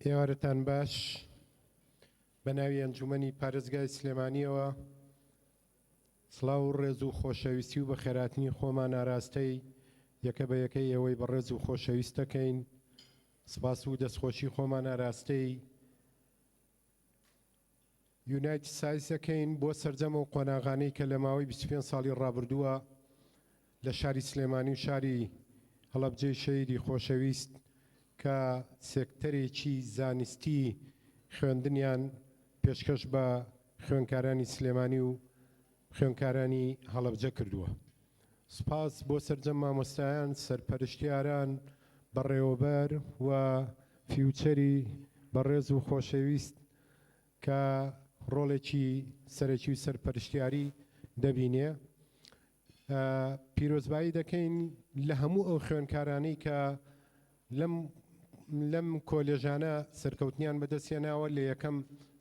ئێوارتان باش بە ناوی ئەنجومەنی پارێزگای سلێمانیەوە سڵاو و ڕێز و خۆشەویستی و بە خێراتنی خۆمان ئاراستەی یەکە بە یەکەی ئەوەی بە ڕێز و خۆشەویست دەکەین سپاس و دەستخۆشی خۆمان ئاراستەی یونایتد سایز دەکەین بۆ سەرجەمە و قۆناغانەی کە لە ماوەی 25 ساڵی ڕابردووە لە شاری سلێمانی و شاری هەڵەبجەی شەیدی خۆشەویست کە سێکتەرێکی زانستی خوێندنیان پێشکەش بە خوێندکارانی سلێمانی و خوێندکارانی هەڵەبجە کردووە. سپاس بۆ سەرجەم مامۆستایان سەرپەرشتیاران بەڕێوەبەر و فیوچەری بەڕێز و خۆشەویست کە ڕۆڵێکی سەرەکی و سەرپەرشتیاری دەبینێ. پیرۆزبایی دەکەین لە هەموو ئەو خوێندکارانەی کە لەم کۆلێژانە سەرکەوتنیان بەدەستێناوە لە یەکەم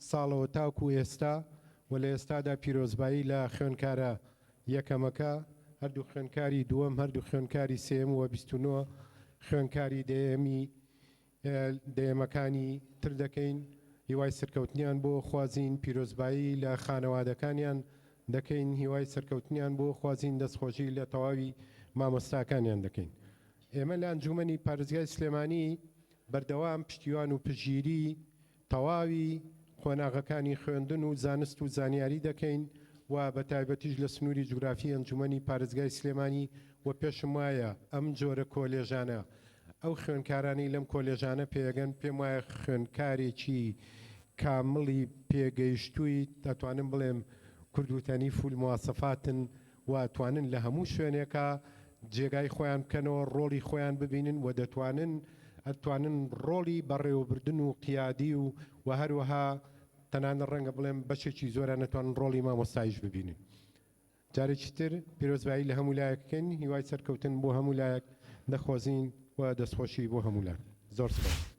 ساڵەوە تاکو ئێستا و لە ئێستادا پیرۆزبایی لە خوێندکارە یەکەمەکە هەردوو خوێندکاری دووەم هەردوو خوێندکاری سێم و 29 خوێندکاری دەیەمەکانی تر دەکەین. هیوای سەرکەوتنیان بۆ خوازین پیرۆزبایی لە خانەوادەکانیان دەکەین، هیوای سەرکەوتنیان بۆ خوازین دەستخۆشی لە تەواوی مامۆستاکانیان دەکەین. ئێمە لە ئەنجومەنی پارێزگای سلێمانی بەردەوام پشتیوان و پژگیری تەواوی قۆناغەکانی خوێندن و زانست و زانیاری دەکەین و بە تایبەتیش لە سنووری جوگرافی ئەنجومەنی پارێزگای سلێمانی و پێشم وایە ئەم جۆرە کۆلێژانە ئەو خوێندکارانی لەم کۆلێژانە پێگەن پێم وایە خوێندکارێکی کامڵی پێگەیشتووی دەتوانم بڵێم کوردوتەنی فول مواسەفاتن و توانن لە هەموو شوێنێکە جێگای خۆیان بکەنەوە ڕۆڵی خۆیان ببینن و ئەتوانن ڕۆڵی بەڕێوەبردن و قیادی و هەروەها تەنانەت ڕەنگە بڵێم بەشێکی زۆران نەتوانن ڕۆڵی مامۆستایش ببینن. جارێکی تر پیرۆزبایی لە هەموو لایەکەکەین، هیوای سەرکەوتن بۆ هەموو لایەک دەخوازین و دەستخۆشی بۆ هەموو لایەک. زۆر سپاس.